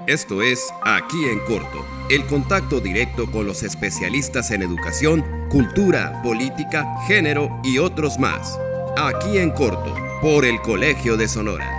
Esto es Aquí en Corto, el contacto directo con los especialistas en educación, cultura, política, género y otros más. Aquí en Corto, por el Colegio de Sonora.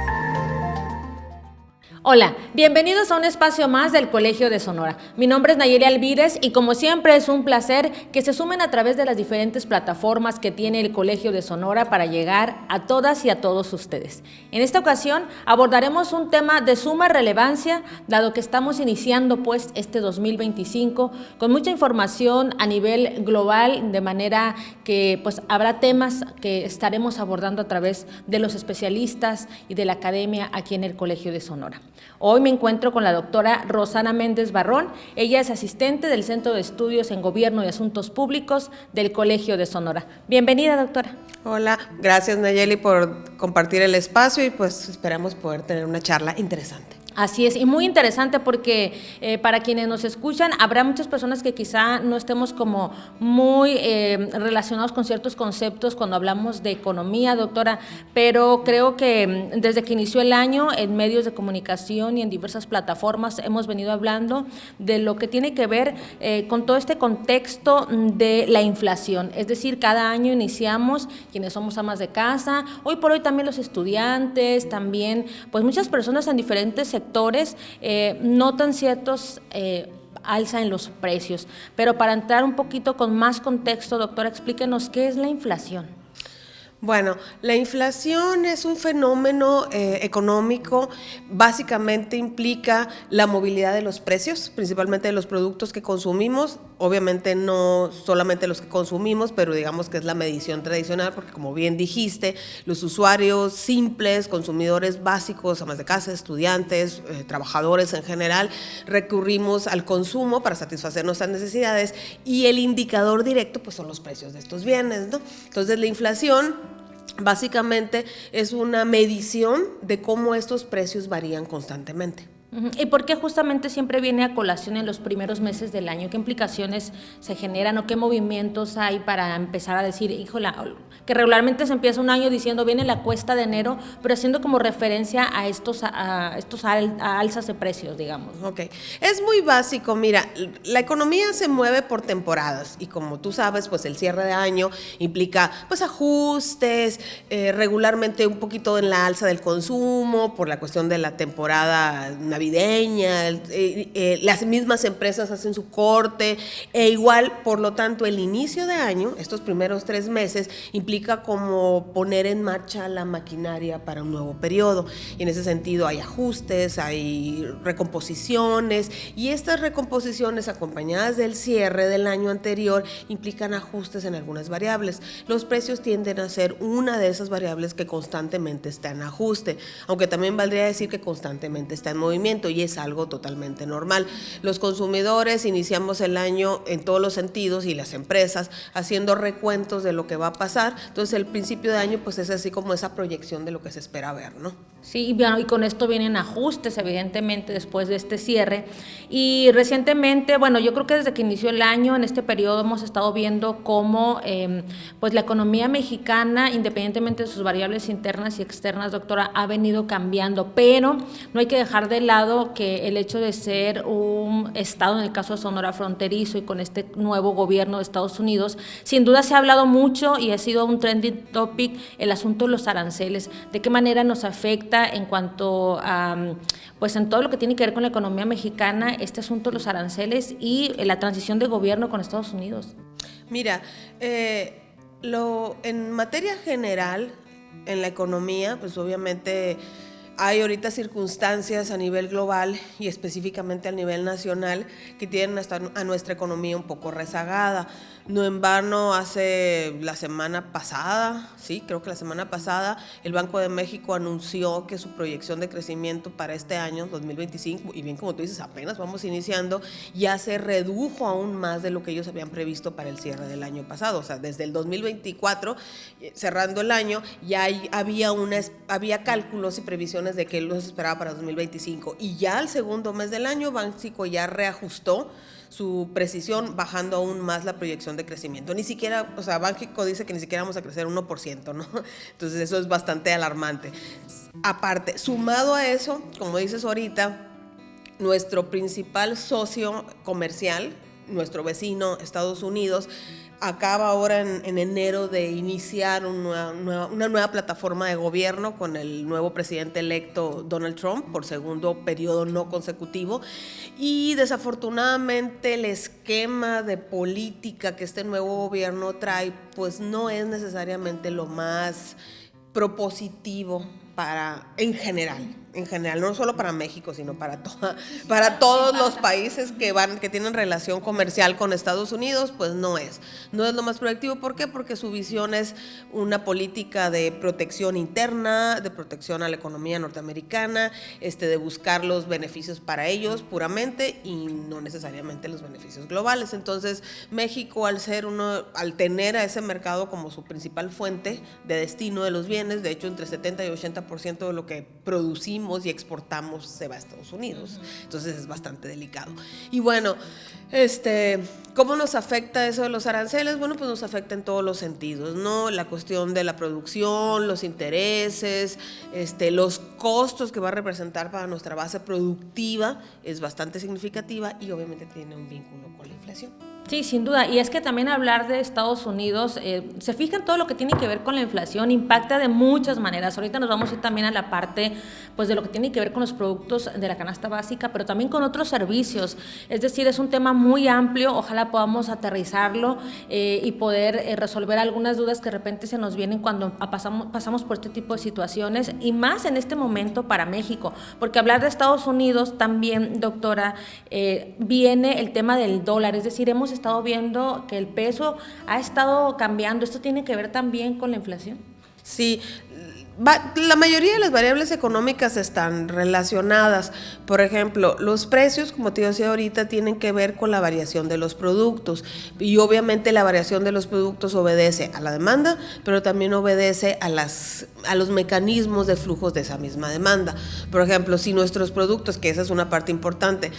Hola, bienvenidos a un espacio más del Colegio de Sonora. Mi nombre es Nayeli Alvides y como siempre es un placer que se sumen a través de las diferentes plataformas que tiene el Colegio de Sonora para llegar a todas y a todos ustedes. En esta ocasión abordaremos un tema de suma relevancia, dado que estamos iniciando pues este 2025 con mucha información a nivel global, de manera que pues habrá temas que estaremos abordando a través de los especialistas y de la academia aquí en el Colegio de Sonora. Hoy me encuentro con la doctora Rosana Méndez Barrón. Ella es asistente del Centro de Estudios en Gobierno y Asuntos Públicos del Colegio de Sonora. Bienvenida, doctora. Hola, gracias Nayeli por compartir el espacio y pues esperamos poder tener una charla interesante. Así es, y muy interesante porque para quienes nos escuchan, habrá muchas personas que quizá no estemos como muy relacionados con ciertos conceptos cuando hablamos de economía, doctora, pero creo que desde que inició el año en medios de comunicación y en diversas plataformas hemos venido hablando de lo que tiene que ver con todo este contexto de la inflación. Es decir, cada año iniciamos quienes somos amas de casa, hoy por hoy también los estudiantes, también pues muchas personas en diferentes sectores notan ciertos alza en los precios, pero para entrar un poquito con más contexto, doctora, explíquenos qué es la inflación. Bueno, la inflación es un fenómeno económico, básicamente implica la movilidad de los precios, principalmente de los productos que consumimos, obviamente no solamente los que consumimos, pero digamos que es la medición tradicional, porque como bien dijiste, los usuarios simples, consumidores básicos, amas de casa, estudiantes, trabajadores en general, recurrimos al consumo para satisfacer nuestras necesidades y el indicador directo pues son los precios de estos bienes, ¿no? Entonces la inflación básicamente es una medición de cómo estos precios varían constantemente. ¿Y por qué justamente siempre viene a colación en los primeros meses del año? ¿Qué implicaciones se generan o qué movimientos hay para empezar a decir, híjole, que regularmente se empieza un año diciendo viene la cuesta de enero, pero haciendo como referencia a estos alzas de precios, digamos? Ok, es muy básico, mira, la economía se mueve por temporadas y como tú sabes, pues el cierre de año implica pues ajustes, regularmente un poquito en la alza del consumo por la cuestión de la temporada navideña, las mismas empresas hacen su corte e igual, por lo tanto, el inicio de año, estos primeros 3 meses, implica como poner en marcha la maquinaria para un nuevo periodo y en ese sentido hay ajustes, hay recomposiciones y estas recomposiciones acompañadas del cierre del año anterior implican ajustes en algunas variables. Los precios tienden a ser una de esas variables que constantemente está en ajuste, aunque también valdría decir que constantemente está en movimiento y es algo totalmente normal. Los consumidores iniciamos el año en todos los sentidos y las empresas haciendo recuentos de lo que va a pasar, entonces el principio de año pues es así como esa proyección de lo que se espera ver, ¿no? Sí, y con esto vienen ajustes evidentemente después de este cierre y recientemente, bueno, yo creo que desde que inició el año en este periodo hemos estado viendo cómo pues la economía mexicana, independientemente de sus variables internas y externas, doctora, ha venido cambiando, pero no hay que dejar de lado que el hecho de ser un estado, en el caso de Sonora, fronterizo y con este nuevo gobierno de Estados Unidos, sin duda se ha hablado mucho y ha sido un trending topic el asunto de los aranceles, de qué manera nos afecta en cuanto a, pues en todo lo que tiene que ver con la economía mexicana, este asunto de los aranceles y la transición de gobierno con Estados Unidos. Mira, en materia general, en la economía, pues obviamente hay ahorita circunstancias a nivel global y específicamente a nivel nacional que tienen a nuestra economía un poco rezagada. No en vano, hace la semana pasada, sí, creo que la semana pasada, el Banco de México anunció que su proyección de crecimiento para este año, 2025, y bien como tú dices, apenas vamos iniciando, ya se redujo aún más de lo que ellos habían previsto para el cierre del año pasado. O sea, desde el 2024, cerrando el año, ya había cálculos y previsiones de que los esperaba para 2025. Y ya al segundo mes del año, Banxico ya reajustó su precisión, bajando aún más la proyección de crecimiento. Ni siquiera, o sea, Banxico dice que ni siquiera vamos a crecer 1%, ¿no? Entonces eso es bastante alarmante. Aparte, sumado a eso, como dices ahorita, nuestro principal socio comercial, nuestro vecino Estados Unidos, acaba ahora en enero de iniciar una nueva plataforma de gobierno con el nuevo presidente electo Donald Trump por segundo periodo no consecutivo, y desafortunadamente el esquema de política que este nuevo gobierno trae pues no es necesariamente lo más propositivo en general, no solo para México, sino para todos los países que tienen relación comercial con Estados Unidos, pues no es lo más proactivo. ¿Por qué? Porque su visión es una política de protección interna, de protección a la economía norteamericana, de buscar los beneficios para ellos puramente y no necesariamente los beneficios globales. Entonces, México, al tener a ese mercado como su principal fuente de destino de los bienes, de hecho entre 70 y 80% de lo que producimos y exportamos se va a Estados Unidos. Entonces es bastante delicado. Y bueno, ¿cómo nos afecta eso de los aranceles? Bueno, pues nos afecta en todos los sentidos, ¿no? La cuestión de la producción, los intereses, los costos que va a representar para nuestra base productiva es bastante significativa y obviamente tiene un vínculo con la inflación. Sí, sin duda. Y es que también hablar de Estados Unidos, se fija en todo lo que tiene que ver con la inflación, impacta de muchas maneras. Ahorita nos vamos a ir también a la parte pues de lo que tiene que ver con los productos de la canasta básica, pero también con otros servicios. Es decir, es un tema muy amplio, ojalá podamos aterrizarlo y poder resolver algunas dudas que de repente se nos vienen cuando pasamos por este tipo de situaciones, y más en este momento para México, porque hablar de Estados Unidos también, doctora, viene el tema del dólar. Es decir, hemos estado viendo que el peso ha estado cambiando. ¿Esto tiene que ver también con la inflación? Sí, la mayoría de las variables económicas están relacionadas. Por ejemplo, los precios, como te decía ahorita, tienen que ver con la variación de los productos, y obviamente la variación de los productos obedece a la demanda, pero también obedece a los mecanismos de flujos de esa misma demanda. Por ejemplo, si nuestros productos, que esa es una parte importante,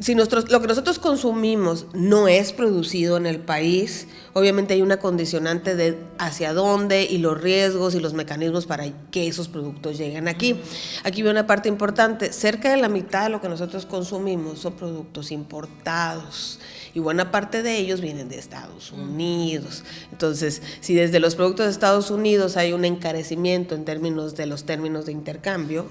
si lo que nosotros consumimos no es producido en el país, obviamente hay una condicionante de hacia dónde y los riesgos y los mecanismos para que esos productos lleguen aquí. Aquí viene una parte importante: cerca de la mitad de lo que nosotros consumimos son productos importados, y buena parte de ellos vienen de Estados Unidos. Entonces, si desde los productos de Estados Unidos hay un encarecimiento en términos de intercambio,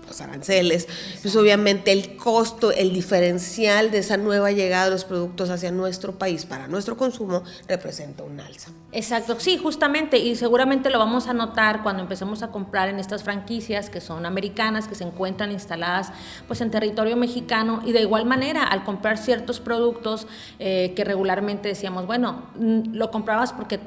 los aranceles, pues obviamente el costo, el diferencial de esa nueva llegada de los productos hacia nuestro país para nuestro consumo representa un alza. Exacto, sí, justamente, y seguramente lo vamos a notar cuando empecemos a comprar en estas franquicias que son americanas, que se encuentran instaladas pues en territorio mexicano, y de igual manera al comprar ciertos productos que regularmente decíamos, bueno, lo comprabas porque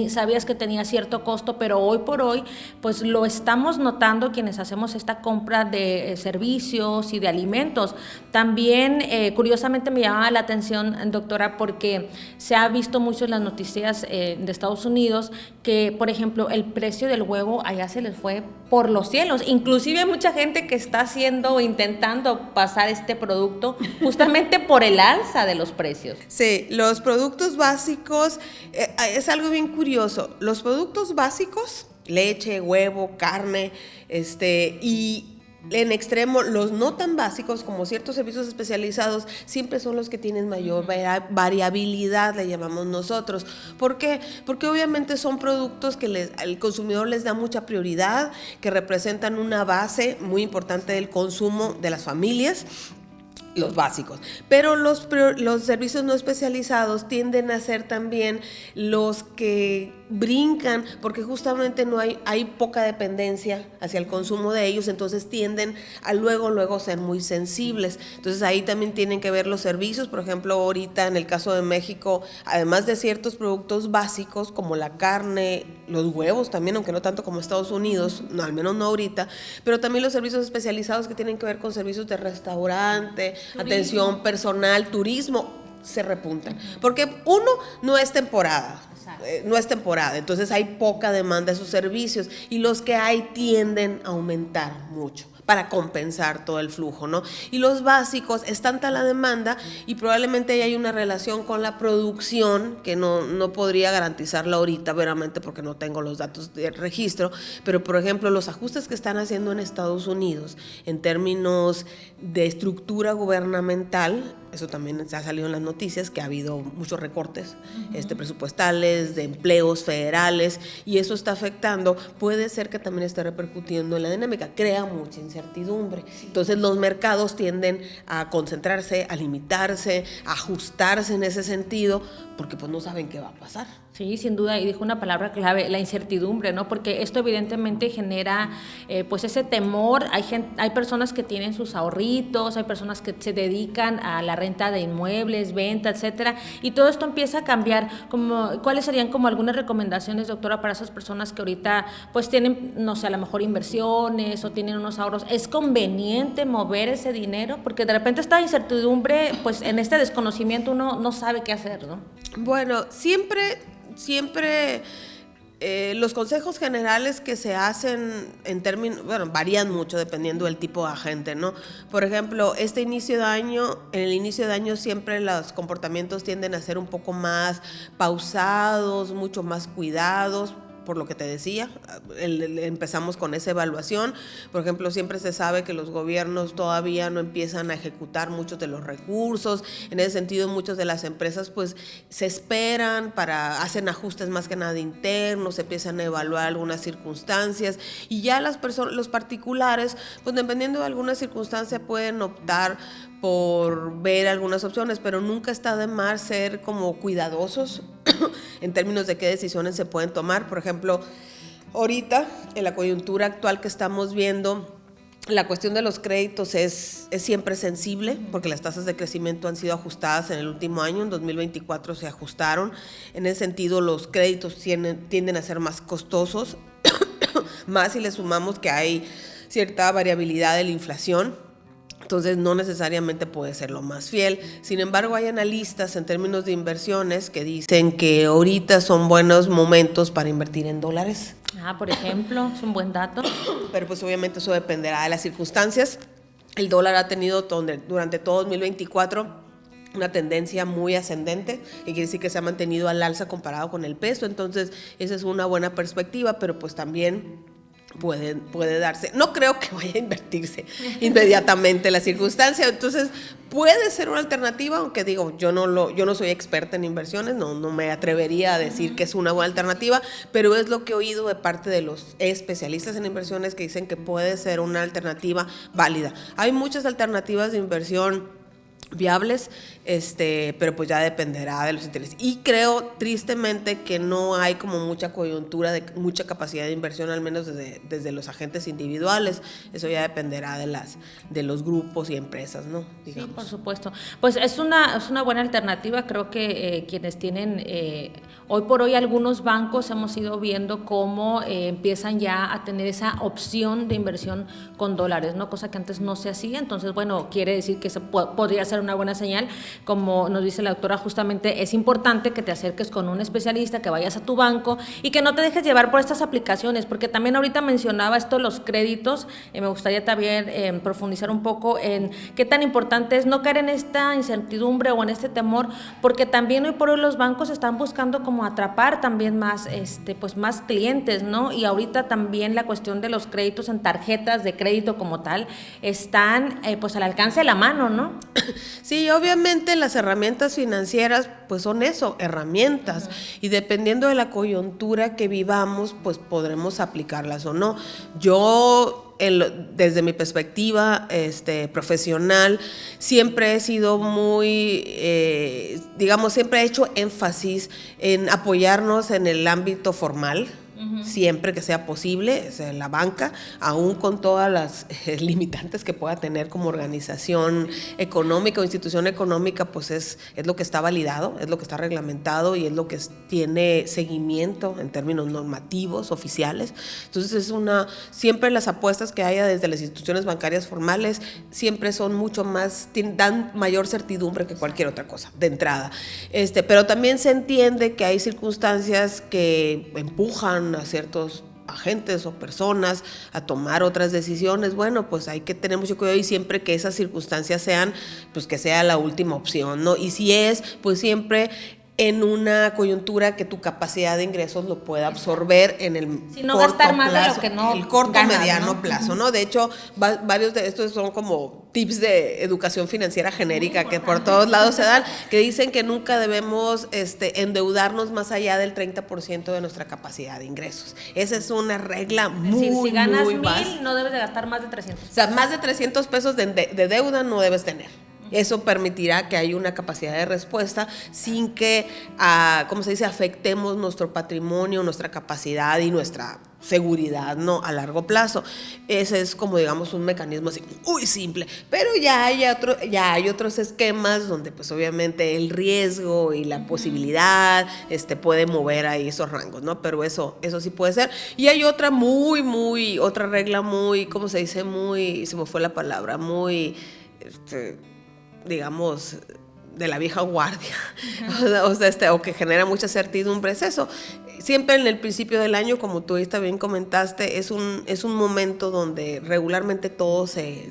sabías que tenía cierto costo, pero hoy por hoy pues lo estamos notando quienes hacemos esta compra de servicios y de alimentos. También curiosamente me llamaba la atención, doctora, porque se ha visto mucho en las noticias de Estados Unidos que, por ejemplo, el precio del huevo allá se les fue por los cielos. Inclusive hay mucha gente que está intentando pasar este producto justamente por el alza de los precios. Sí, los productos básicos, es algo bien curioso. Los productos básicos, leche, huevo, carne, y en extremo, los no tan básicos como ciertos servicios especializados siempre son los que tienen mayor variabilidad, le llamamos nosotros. ¿Por qué? Porque obviamente son productos que al consumidor les da mucha prioridad, que representan una base muy importante del consumo de las familias, los básicos. Pero los servicios no especializados tienden a ser también los que brincan, porque justamente hay poca dependencia hacia el consumo de ellos, entonces tienden a luego ser muy sensibles. Entonces ahí también tienen que ver los servicios. Por ejemplo, ahorita en el caso de México, además de ciertos productos básicos como la carne, los huevos también, aunque no tanto como Estados Unidos, no, al menos no ahorita, pero también los servicios especializados que tienen que ver con servicios de restaurante, turismo, atención personal, turismo, se repuntan. Porque uno, no es temporada. No es temporada, entonces hay poca demanda de esos servicios, y los que hay tienden a aumentar mucho. para compensar todo el flujo, ¿no? Y los básicos, es tanta la demanda y probablemente ahí hay una relación con la producción que no podría garantizarla ahorita veramente porque no tengo los datos de registro, pero por ejemplo los ajustes que están haciendo en Estados Unidos en términos de estructura gubernamental, eso también se ha salido en las noticias, que ha habido muchos recortes presupuestales, de empleos federales, y eso está afectando, puede ser que también esté repercutiendo en la dinámica, crea mucha incertidumbre. Entonces los mercados tienden a concentrarse, a limitarse, a ajustarse en ese sentido, porque pues no saben qué va a pasar. Sí, sin duda, y dijo una palabra clave, la incertidumbre, ¿no? Porque esto evidentemente genera pues ese temor. Hay personas que tienen sus ahorritos, hay personas que se dedican a la renta de inmuebles, venta, etcétera, y todo esto empieza a cambiar. ¿Cuáles serían como algunas recomendaciones, doctora, para esas personas que ahorita pues tienen, no sé, a lo mejor inversiones o tienen unos ahorros? ¿Es conveniente mover ese dinero? Porque de repente esta incertidumbre, pues en este desconocimiento uno no sabe qué hacer, ¿no? Bueno, siempre los consejos generales que se hacen en términos, bueno, varían mucho dependiendo del tipo de agente, ¿no? Por ejemplo, en el inicio de año siempre los comportamientos tienden a ser un poco más pausados, mucho más cuidados, por lo que te decía, empezamos con esa evaluación. Por ejemplo, siempre se sabe que los gobiernos todavía no empiezan a ejecutar muchos de los recursos. En ese sentido, muchas de las empresas pues se esperan hacen ajustes más que nada internos, se empiezan a evaluar algunas circunstancias, y ya los particulares, pues dependiendo de alguna circunstancia pueden optar por ver algunas opciones, pero nunca está de más ser como cuidadosos en términos de qué decisiones se pueden tomar. Por ejemplo, ahorita, en la coyuntura actual que estamos viendo, la cuestión de los créditos es siempre sensible, porque las tasas de crecimiento han sido ajustadas en el último año. En 2024 se ajustaron. En ese sentido, los créditos tienden a ser más costosos, más si le sumamos que hay cierta variabilidad de la inflación. Entonces no necesariamente puede ser lo más fiel. Sin embargo, hay analistas en términos de inversiones que dicen que ahorita son buenos momentos para invertir en dólares. Por ejemplo, es un buen dato. Pero pues obviamente eso dependerá de las circunstancias. El dólar ha tenido durante todo 2024 una tendencia muy ascendente, y quiere decir que se ha mantenido al alza comparado con el peso. Entonces esa es una buena perspectiva, pero pues también puede darse. No creo que vaya a invertirse inmediatamente la circunstancia, entonces puede ser una alternativa, aunque digo, yo no soy experta en inversiones, no me atrevería a decir que es una buena alternativa, pero es lo que he oído de parte de los especialistas en inversiones que dicen que puede ser una alternativa válida. Hay muchas alternativas de inversión viables, pero pues ya dependerá de los intereses. Y creo tristemente que no hay como mucha coyuntura de mucha capacidad de inversión, al menos desde los agentes individuales. Eso ya dependerá de los grupos y empresas, ¿no? Digamos. Sí, por supuesto. Pues es una buena alternativa. Creo que quienes tienen, hoy por hoy algunos bancos hemos ido viendo cómo empiezan ya a tener esa opción de inversión con dólares, ¿no? Cosa que antes no se hacía. Entonces, bueno, quiere decir que podría ser una buena señal. Como nos dice la doctora, justamente es importante que te acerques con un especialista, que vayas a tu banco y que no te dejes llevar por estas aplicaciones, porque también ahorita mencionaba esto, los créditos. Me gustaría también profundizar un poco en qué tan importante es no caer en esta incertidumbre o en este temor, porque también hoy por hoy los bancos están buscando como atrapar también más, pues más clientes, ¿no? Y ahorita también la cuestión de los créditos en tarjetas de crédito como tal están pues al alcance de la mano, ¿no? Sí, obviamente las herramientas financieras pues son eso, herramientas, y dependiendo de la coyuntura que vivamos pues podremos aplicarlas o no. Yo desde mi perspectiva profesional siempre he sido muy, siempre he hecho énfasis en apoyarnos en el ámbito formal. Siempre que sea posible, la banca, aún con todas las limitantes que pueda tener como organización económica o institución económica, pues es lo que está validado, es lo que está reglamentado y es lo que tiene seguimiento en términos normativos, oficiales. Entonces siempre las apuestas que haya desde las instituciones bancarias formales siempre son mucho más, dan mayor certidumbre que cualquier otra cosa, de entrada. Pero también se entiende que hay circunstancias que empujan a ciertos agentes o personas a tomar otras decisiones, bueno, pues hay que tener mucho cuidado y siempre que esas circunstancias sean, pues que sea la última opción, ¿no? Y si es, pues siempre en una coyuntura que tu capacidad de ingresos lo pueda absorber en el si no gastar más de lo que no el corto ganas, mediano ¿no? plazo, ¿no? De hecho, varios de estos son como tips de educación financiera genérica que por todos lados se dan, que dicen que nunca debemos endeudarnos más allá del 30% de nuestra capacidad de ingresos. Esa es una regla muy, si ganas muy 1,000, básica. no debes de gastar más de 300. O sea, más de 300 pesos de deuda no debes tener. Eso permitirá que haya una capacidad de respuesta sin que, ¿cómo se dice?, afectemos nuestro patrimonio, nuestra capacidad y nuestra seguridad, ¿no?, a largo plazo. Ese es como, digamos, un mecanismo así muy simple, pero ya hay otros esquemas donde pues obviamente el riesgo y la posibilidad puede mover ahí esos rangos, ¿no? Pero eso sí puede ser. Y hay otra otra regla muy, ¿cómo se dice?, muy, se me fue la palabra, muy, digamos, de la vieja guardia, o que genera mucha certidumbre, es eso. Siempre en el principio del año, como tú bien comentaste, es un momento donde regularmente todo se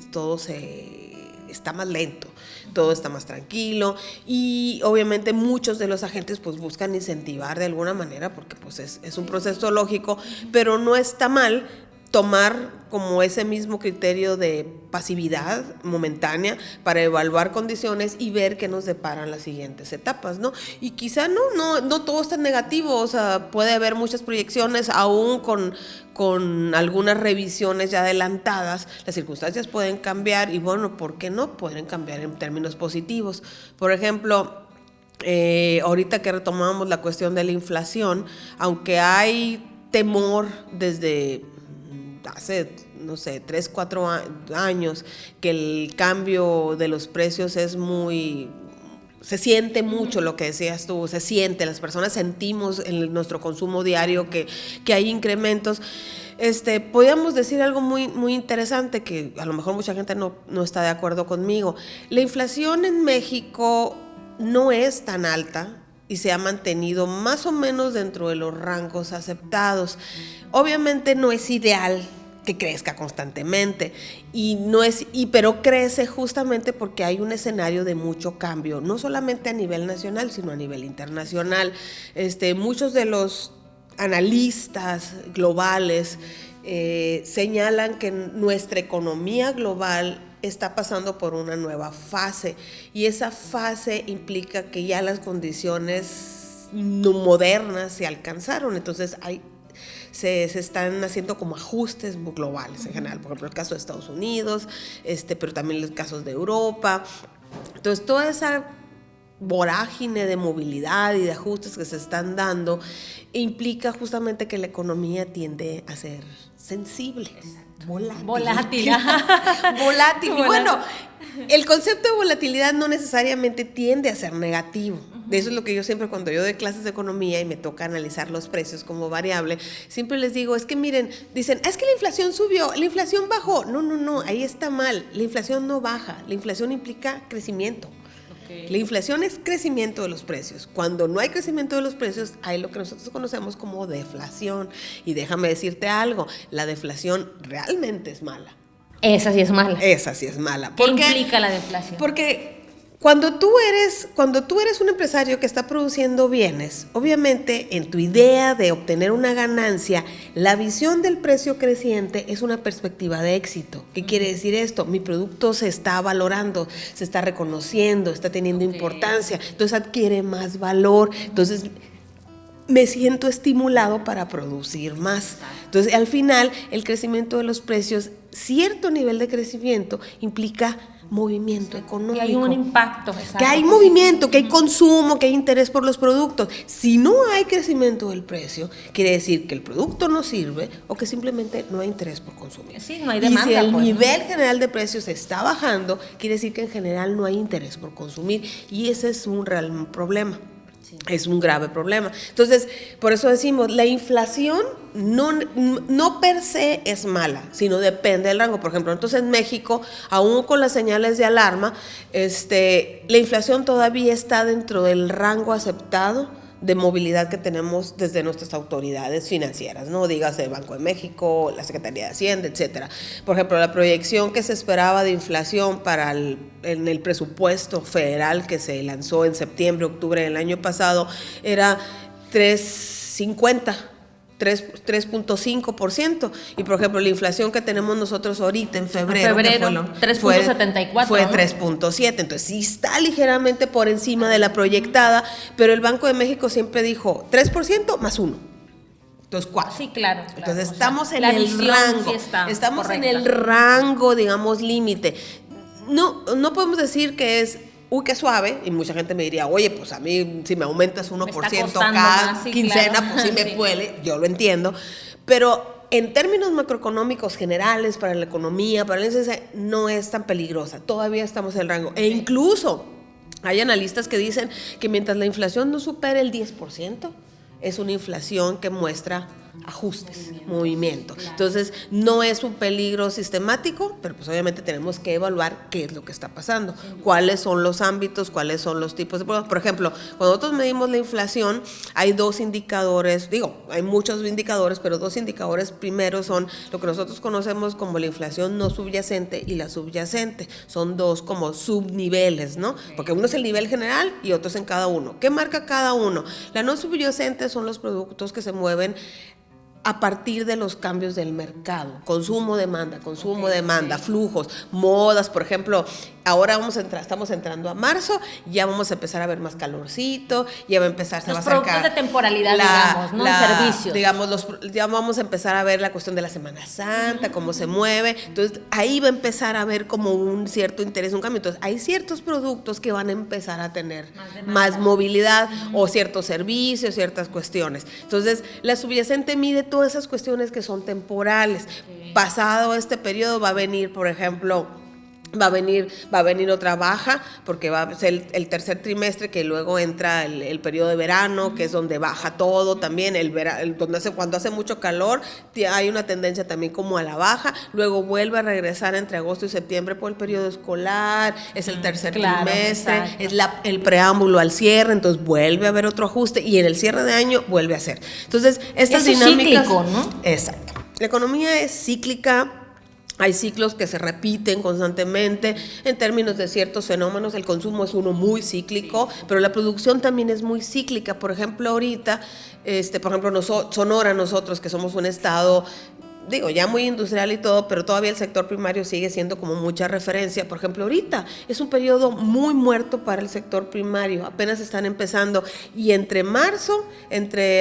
está más lento, todo está más tranquilo y obviamente muchos de los agentes pues buscan incentivar de alguna manera porque pues es un proceso lógico, pero no está mal tomar como ese mismo criterio de pasividad momentánea para evaluar condiciones y ver qué nos deparan las siguientes etapas, ¿no? Y quizá no todo es tan negativo, o sea, puede haber muchas proyecciones, aún con algunas revisiones ya adelantadas, las circunstancias pueden cambiar y bueno, ¿por qué no? Pueden cambiar en términos positivos. Por ejemplo, ahorita que retomamos la cuestión de la inflación, aunque hay temor desde hace, no sé, 3, 4 años, que el cambio de los precios se siente mucho, lo que decías tú, se siente, las personas sentimos en nuestro consumo diario que hay incrementos. Podríamos decir algo muy, muy interesante, que a lo mejor mucha gente no está de acuerdo conmigo. La inflación en México no es tan alta y se ha mantenido más o menos dentro de los rangos aceptados. Obviamente no es ideal que crezca constantemente pero crece justamente porque hay un escenario de mucho cambio, no solamente a nivel nacional, sino a nivel internacional. Muchos de los analistas globales señalan que nuestra economía global está pasando por una nueva fase y esa fase implica que ya las condiciones modernas se alcanzaron, entonces se están haciendo como ajustes globales en general, por ejemplo el caso de Estados Unidos, pero también los casos de Europa. Entonces toda esa vorágine de movilidad y de ajustes que se están dando implica justamente que la economía tiende a ser sensible. Volátil. Volátil. Y bueno, el concepto de volatilidad no necesariamente tiende a ser negativo. De eso es lo que yo siempre, cuando yo doy clases de economía y me toca analizar los precios como variable, siempre les digo, es que miren, dicen, es que la inflación subió, la inflación bajó. No, ahí está mal. La inflación no baja, la inflación implica crecimiento. Okay. La inflación es crecimiento de los precios. Cuando no hay crecimiento de los precios, hay lo que nosotros conocemos como deflación. Y déjame decirte algo, la deflación realmente es mala. Esa sí es mala. Esa sí es mala. ¿Qué implica la deflación? Porque cuando tú eres un empresario que está produciendo bienes, obviamente en tu idea de obtener una ganancia, la visión del precio creciente es una perspectiva de éxito. ¿Qué quiere decir esto? Mi producto se está valorando, se está reconociendo, está teniendo importancia, entonces adquiere más valor, entonces me siento estimulado para producir más. Entonces, al final, el crecimiento de los precios, cierto nivel de crecimiento implica movimiento económico. Que hay un impacto. Exacto. Que hay movimiento, que hay consumo, que hay interés por los productos. Si no hay crecimiento del precio, quiere decir que el producto no sirve o que simplemente no hay interés por consumir. Sí, no hay demanda. Y si el nivel general de precios está bajando, quiere decir que en general no hay interés por consumir y ese es un real problema. Sí. Es un grave problema. Entonces, por eso decimos, la inflación no per se es mala, sino depende del rango. Por ejemplo, entonces en México, aún con las señales de alarma, la inflación todavía está dentro del rango aceptado de movilidad que tenemos desde nuestras autoridades financieras, ¿no? Dígase el Banco de México, la Secretaría de Hacienda, etcétera. Por ejemplo, la proyección que se esperaba de inflación en el presupuesto federal que se lanzó en septiembre, octubre del año pasado era 3.5%. Y por ejemplo, la inflación que tenemos nosotros ahorita en febrero 3.74, fue ¿no? 3.7. Entonces sí está ligeramente por encima de la proyectada, pero el Banco de México siempre dijo 3% más 1. Entonces, 4. Sí, claro. Entonces, o sea, estamos en la el visión rango. sí está Estamos correcta. en el rango, digamos, límite. No podemos decir que es qué suave, y mucha gente me diría, oye, pues a mí si me aumentas 1% cada más, sí, quincena, claro. pues sí me Sí. duele, yo lo entiendo, pero en términos macroeconómicos generales para la economía, para la INSS, no es tan peligrosa, todavía estamos en el rango, e incluso hay analistas que dicen que mientras la inflación no supere el 10%, es una inflación que muestra ajustes, movimiento. Entonces, no es un peligro sistemático, pero pues obviamente tenemos que evaluar qué es lo que está pasando, cuáles son los ámbitos, cuáles son los tipos de productos. Por ejemplo, cuando nosotros medimos la inflación, hay dos indicadores, hay muchos indicadores, pero dos indicadores primero son lo que nosotros conocemos como la inflación no subyacente y la subyacente. Son dos como subniveles, ¿no? Porque uno es el nivel general y otro es en cada uno. ¿Qué marca cada uno? La no subyacente son los productos que se mueven a partir de los cambios del mercado, consumo, demanda, flujos, modas, por ejemplo, ahora estamos entrando a marzo, ya vamos a empezar a ver más calorcito, ya va a empezar, se va a acercar los productos de temporalidad, digamos, ¿no? Servicios. Digamos, ya vamos a empezar a ver la cuestión de la Semana Santa, cómo se mueve, entonces ahí va a empezar a ver como un cierto interés, un cambio, entonces hay ciertos productos que van a empezar a tener más movilidad o ciertos servicios, ciertas cuestiones, entonces la subyacente mide todas esas cuestiones que son temporales. Pasado este periodo va a venir, por ejemplo, va a venir otra baja, porque va a ser el tercer trimestre, que luego entra el periodo de verano, que es donde baja todo también, cuando hace mucho calor, hay una tendencia también como a la baja, luego vuelve a regresar entre agosto y septiembre por el periodo escolar, es el tercer trimestre, exacto. es el preámbulo al cierre, entonces vuelve a haber otro ajuste, y en el cierre de año vuelve a ser. Entonces, estas dinámicas... cíclico, ¿no? Exacto. La economía es cíclica. Hay ciclos que se repiten constantemente en términos de ciertos fenómenos. El consumo es uno muy cíclico, pero la producción también es muy cíclica. Por ejemplo, ahorita, Sonora, nosotros que somos un estado, ya muy industrial y todo, pero todavía el sector primario sigue siendo como mucha referencia. Por ejemplo, ahorita es un periodo muy muerto para el sector primario, apenas están empezando, y entre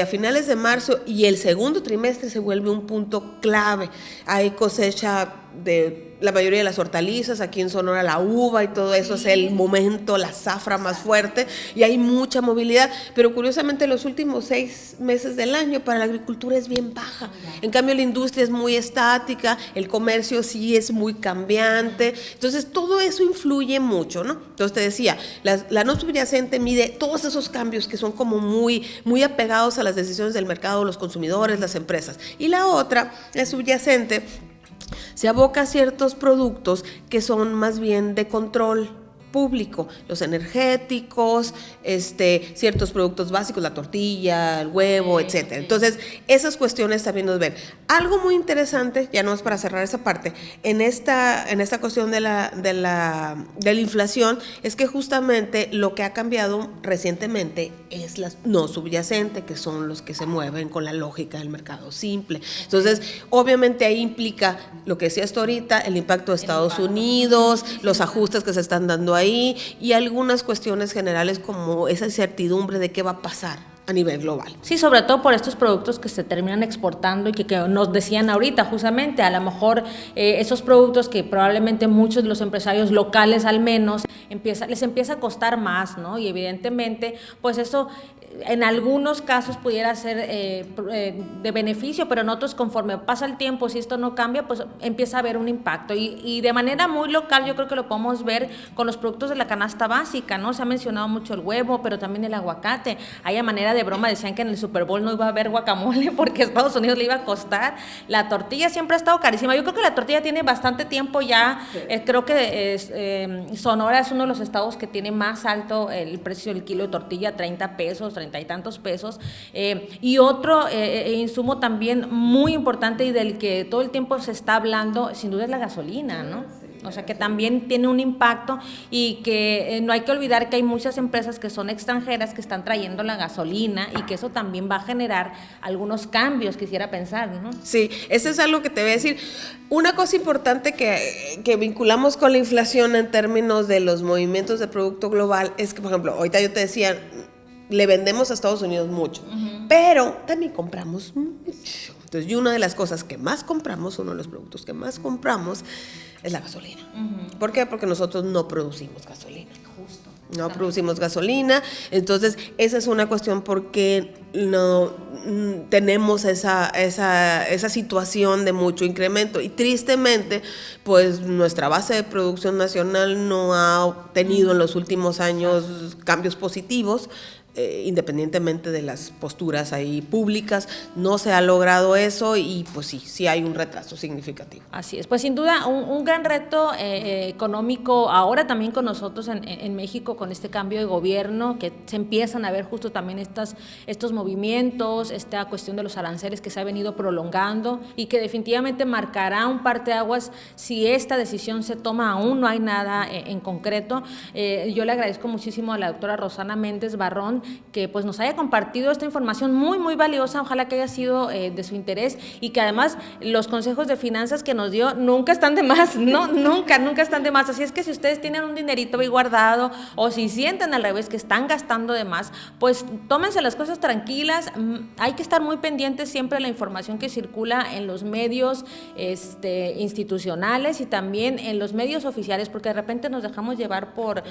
a finales de marzo y el segundo trimestre se vuelve un punto clave. Hay cosecha de la mayoría de las hortalizas, aquí en Sonora la uva y todo eso es el momento, la zafra más fuerte, y hay mucha movilidad, pero curiosamente los últimos 6 meses del año para la agricultura es bien baja, en cambio la industria es muy estática, el comercio sí es muy cambiante, entonces todo eso influye mucho, ¿no? Entonces te decía, la no subyacente mide todos esos cambios que son como muy, muy apegados a las decisiones del mercado, los consumidores, las empresas, y la otra, la subyacente, se aboca a ciertos productos que son más bien de control público, los energéticos, ciertos productos básicos, la tortilla, el huevo, etcétera. Entonces, esas cuestiones también nos ven. Algo muy interesante, ya no es para cerrar esa parte, en esta cuestión de la inflación, es que justamente lo que ha cambiado recientemente es la no subyacente, que son los que se mueven con la lógica del mercado simple. Entonces, obviamente ahí implica lo que decías tú ahorita, el impacto de Estados Unidos, los ajustes que se están dando ahí, y algunas cuestiones generales como esa incertidumbre de qué va a pasar a nivel global. Sí, sobre todo por estos productos que se terminan exportando y que nos decían ahorita justamente, a lo mejor esos productos que probablemente muchos de los empresarios locales al menos les empieza a costar más, ¿no? Y evidentemente, pues eso en algunos casos pudiera ser de beneficio, pero en otros, conforme pasa el tiempo, si esto no cambia, pues empieza a haber un impacto. Y de manera muy local yo creo que lo podemos ver con los productos de la canasta básica, ¿no? Se ha mencionado mucho el huevo, pero también el aguacate. Hay, a manera de broma, decían que en el Super Bowl no iba a haber guacamole porque a Estados Unidos le iba a costar. La tortilla siempre ha estado carísima. Yo creo que la tortilla tiene bastante tiempo ya. Sí. Creo que Sonora es uno de los estados que tiene más alto el precio del kilo de tortilla, 30 pesos, 40 y tantos pesos. Y otro insumo también muy importante y del que todo el tiempo se está hablando, sin duda es la gasolina, ¿no? O sea, que también tiene un impacto y que no hay que olvidar que hay muchas empresas que son extranjeras que están trayendo la gasolina y que eso también va a generar algunos cambios, quisiera pensar, ¿no? Sí, eso es algo que te voy a decir. Una cosa importante que vinculamos con la inflación en términos de los movimientos de producto global es que, por ejemplo, ahorita yo te decía, le vendemos a Estados Unidos mucho, pero también compramos mucho. Entonces, y una de las cosas que más compramos, uno de los productos que más compramos es la gasolina. ¿Por qué? Porque nosotros no producimos gasolina. Justo. No producimos gasolina, entonces esa es una cuestión porque no tenemos esa situación de mucho incremento y tristemente pues nuestra base de producción nacional no ha tenido en los últimos años cambios positivos. Independientemente de las posturas ahí públicas, no se ha logrado eso y pues sí hay un retraso significativo. Así es, pues sin duda un gran reto económico ahora también con nosotros en México con este cambio de gobierno, que se empiezan a ver justo también estos movimientos, esta cuestión de los aranceles que se ha venido prolongando y que definitivamente marcará un parteaguas si esta decisión se toma. Aún no hay nada en concreto. Yo le agradezco muchísimo a la doctora Rosana Méndez Barrón que pues nos haya compartido esta información muy muy valiosa, ojalá que haya sido de su interés y que además los consejos de finanzas que nos dio nunca están de más, no, nunca están de más, así es que si ustedes tienen un dinerito ahí guardado o si sienten al revés que están gastando de más, pues tómense las cosas tranquilas, hay que estar muy pendientes siempre de la información que circula en los medios institucionales y también en los medios oficiales, porque de repente nos dejamos llevar por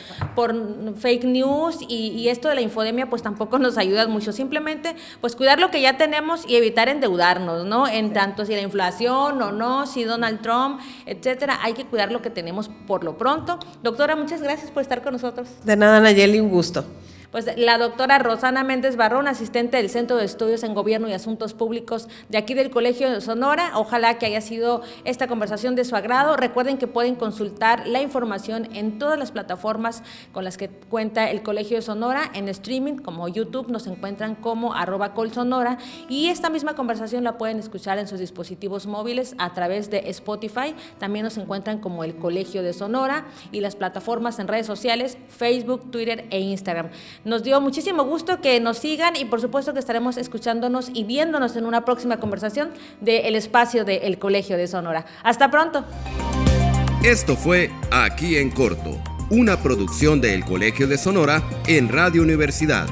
fake news y esto de la infodemia pues tampoco nos ayuda mucho, simplemente pues cuidar lo que ya tenemos y evitar endeudarnos, ¿no? En tanto si la inflación o no, si Donald Trump, etcétera, hay que cuidar lo que tenemos por lo pronto. Doctora, muchas gracias por estar con nosotros. De nada, Nayeli, un gusto. Pues la doctora Rosana Méndez Barrón, asistente del Centro de Estudios en Gobierno y Asuntos Públicos de aquí del Colegio de Sonora. Ojalá que haya sido esta conversación de su agrado. Recuerden que pueden consultar la información en todas las plataformas con las que cuenta el Colegio de Sonora, en streaming como YouTube, nos encuentran como @colsonora y esta misma conversación la pueden escuchar en sus dispositivos móviles a través de Spotify. También nos encuentran como el Colegio de Sonora y las plataformas en redes sociales, Facebook, Twitter e Instagram. Nos dio muchísimo gusto que nos sigan y por supuesto que estaremos escuchándonos y viéndonos en una próxima conversación del espacio del Colegio de Sonora. Hasta pronto. Esto fue Aquí en Corto, una producción del Colegio de Sonora en Radio Universidad.